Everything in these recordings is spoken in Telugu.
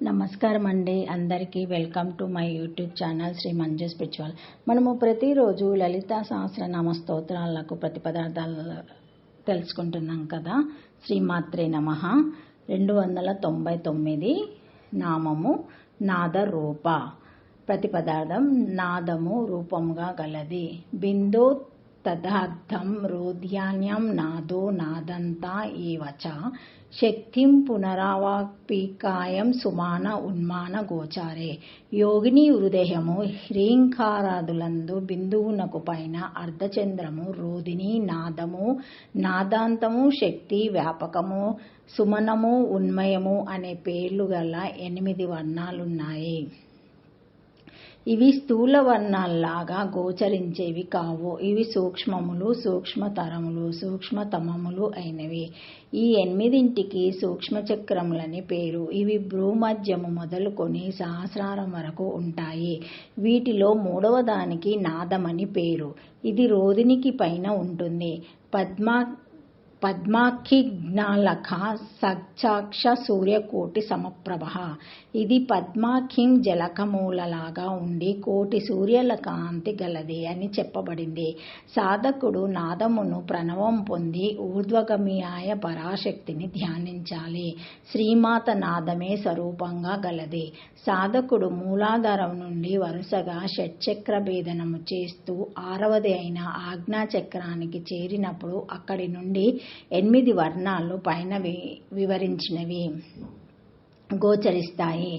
నమస్కారం అండి. అందరికీ welcome to my YouTube channel Shri Manju spiritual. మనము ప్రతిరోజు లలితా సహస్రనామ స్తోత్రాలకు ప్రతిపదార్థాలు తెలుసుకుంటున్నాం కదా. శ్రీమాత్రే నమః. 299 నామము నాద రూప. ప్రతిపదార్థం నాదము రూపముగా గలది. బిందో తదర్థం రోధ్యాన్యం నాదో నాదంతా ఏవచ శక్తిం పునరావాప్తికాయం సుమాన ఉన్మాన గోచారే. యోగిని హృదయము హ్రీంకారాదులందు బిందువునకు పైన అర్ధచంద్రము రోధిని నాదము నాదాంతము శక్తి వ్యాపకము సుమనము ఉన్మయము అనే పేర్లు గల 8 వర్ణాలున్నాయి. ఇవి స్థూల వర్ణాల్లాగా గోచరించేవి కావు. ఇవి సూక్ష్మములు, సూక్ష్మతరములు, సూక్ష్మతమములు అయినవి. ఈ 8ంటికి సూక్ష్మచక్రములని పేరు. ఇవి భ్రూమధ్యము మొదలుకొని సహస్రారం వరకు ఉంటాయి. వీటిలో 3వ దానికి నాదమని పేరు. ఇది రోధినికి పైన ఉంటుంది. పద్మాఖిజ్ఞాలక సచాక్ష సూర్యకోటి సమప్రభ. ఇది పద్మాఖిం జలకమూలలాగా ఉండి కోటి సూర్యుల కాంతి గలది అని చెప్పబడింది. సాధకుడు నాదమును ప్రణవం పొంది ఊర్ధ్వగమ్యాయ పరాశక్తిని ధ్యానించాలి. శ్రీమాత నాదమే స్వరూపంగా గలది. సాధకుడు మూలాధారం నుండి వరుసగా షట్చక్ర భేదనము చేస్తూ 6వది అయిన ఆజ్ఞాచక్రానికి చేరినప్పుడు అక్కడి నుండి 8 వర్ణాలు పైన వివరించినవి గోచరిస్తాయి.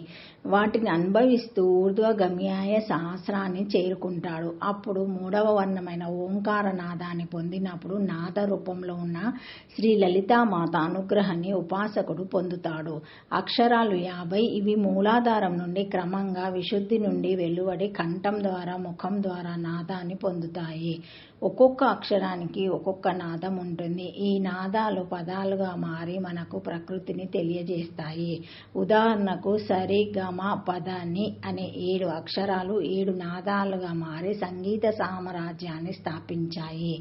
వాటిని అనుభవిస్తూ ఊర్ధ్వగమ్యాయ సహస్రాన్ని చేరుకుంటాడు. అప్పుడు 3వ వర్ణమైన ఓంకార నాదాన్ని పొందినప్పుడు నాద రూపంలో ఉన్న శ్రీ లలితామాత అనుగ్రహాన్ని ఉపాసకుడు పొందుతాడు. అక్షరాలు 50. ఇవి మూలాధారం నుండి క్రమంగా విశుద్ధి నుండి వెలువడి కంఠం ద్వారా ముఖం ద్వారా నాదాన్ని పొందుతాయి. ఒక్కొక్క అక్షరానికి ఒక్కొక్క నాదం ఉంటుంది. ఈ నాదాలు పదాలుగా మారి మనకు ప్రకృతిని తెలియజేస్తాయి. ఉదాహరణకు సరి గమ పదాన్ని అనే 7 అక్షరాలు 7 నాదాలుగా మారి సంగీత సామ్రాజ్యాన్ని స్థాపించాయి.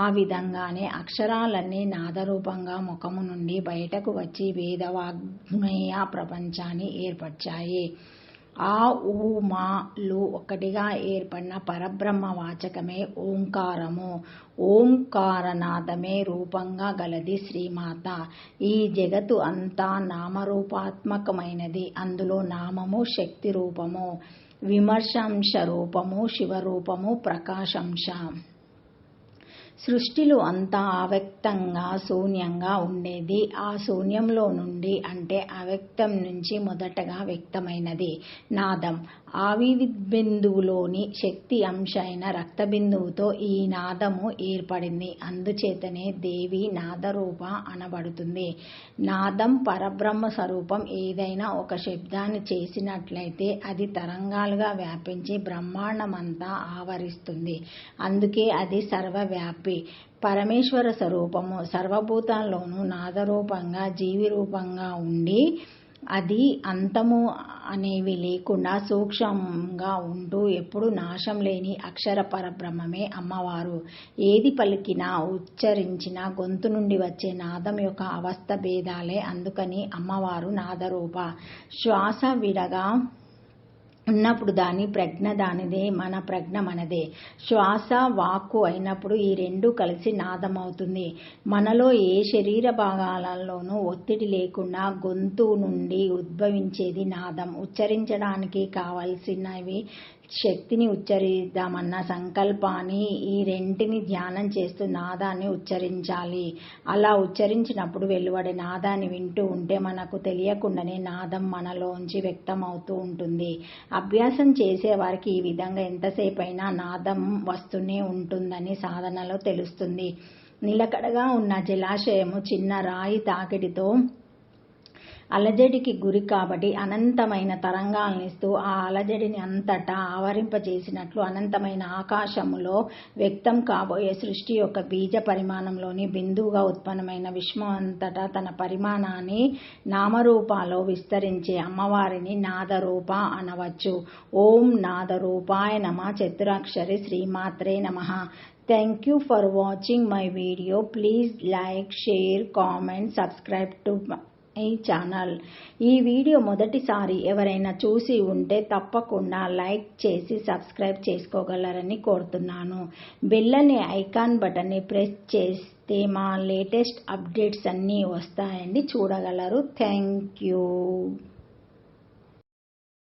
ఆ విధంగానే అక్షరాలన్నీ నాదరూపంగా ముఖము నుండి బయటకు వచ్చి వేదవాగ్మయ ప్రపంచాన్ని ఏర్పరిచాయి. ఆ ఊ మా లు ఒకటిగా ఏర్పడిన పరబ్రహ్మ వాచకమే ఓంకారము. ఓంకారనాదమే రూపంగా గలది శ్రీమాత. ఈ జగత్తు అంతా నామరూపాత్మకమైనది. అందులో నామము శక్తి రూపము, విమర్శంశ రూపము, శివరూపము, ప్రకాశంశ. సృష్టిలో అంతా అవ్యక్తంగా శూన్యంగా ఉండేది. ఆ శూన్యంలో నుండి అంటే అవ్యక్తం నుంచి మొదటగా వ్యక్తమైనది నాదం. ఆవిర్బిందువులోని శక్తి అంశ అయిన రక్తబిందువుతో ఈ నాదము ఏర్పడింది. అందుచేతనే దేవి నాదరూప అనబడుతుంది. నాదం పరబ్రహ్మ స్వరూపం. ఏదైనా ఒక శబ్దాన్ని చేసినట్లయితే అది తరంగాలుగా వ్యాపించి బ్రహ్మాండమంతా ఆవరిస్తుంది. అందుకే అది సర్వవ్యాపి. పరమేశ్వర స్వరూపము. సర్వభూతాల్లోనూ నాదరూపంగా జీవి రూపంగా ఉండి అది అంతము అనేవి లేకుండా సూక్ష్మంగా ఉంటూ ఎప్పుడు నాశం లేని అక్షర పరబ్రహ్మమే అమ్మవారు. ఏది పలికినా ఉచ్చరించినా గొంతు నుండి వచ్చే నాదం యొక్క అవస్థ భేదాలే. అందుకని అమ్మవారు నాదరూప. శ్వాస విడగా ఉన్నప్పుడు దాని ప్రజ్ఞ దానిదే, మన ప్రజ్ఞ మనదే. శ్వాస వాక్కు అయినప్పుడు ఈ 2 కలిసి నాదమవుతుంది. మనలో ఏ శరీర భాగాలలోనూ ఒత్తిడి లేకుండా గొంతు నుండి ఉద్భవించేది నాదం. ఉచ్చరించడానికి కావలసినవి శక్తిని ఉచ్చరిద్దామన్న సంకల్పాన్ని ఈ 2ని ధ్యానం చేస్తూ నాదాన్ని ఉచ్చరించాలి. అలా ఉచ్చరించినప్పుడు వెలువడే నాదాన్ని వింటూ ఉంటే మనకు తెలియకుండానే నాదం మనలోంచి వ్యక్తమవుతూ ఉంటుంది. అభ్యాసం చేసేవారికి ఈ విధంగా ఎంతసేపైనా నాదం వస్తూనే ఉంటుందని సాధనలో తెలుస్తుంది. నిలకడగా ఉన్న జలాశయము చిన్న రాయి తాకిడితో అలజడికి గురి కాబట్టి అనంతమైన తరంగాలనిస్తూ ఆ అలజడిని అంతటా ఆవరింపజేసినట్లు అనంతమైన ఆకాశములో వ్యక్తం కాబోయే సృష్టి యొక్క బీజ పరిమాణంలోని బిందువుగా ఉత్పన్నమైన విశ్వం అంతటా తన పరిమాణాన్ని నామరూపాలో విస్తరించే అమ్మవారిని నాదరూప అనవచ్చు. ఓం నాదరూపాయ నమః. చతురాక్షరి శ్రీమాత్రే నమః. Thank you for watching my video. Please like, share, comment, subscribe to ఈ ఛానల్. ఈ వీడియో మొదటిసారి ఎవరైనా చూసి ఉంటే తప్పకుండా లైక్ చేసి సబ్స్క్రైబ్ చేసుకోగలరని కోరుతున్నాను. బెల్ అనే ఐకాన్ బటన్ని ప్రెస్ చేస్తే మా లేటెస్ట్ అప్డేట్స్ అన్నీ వస్తాయండి, చూడగలరు. Thank you.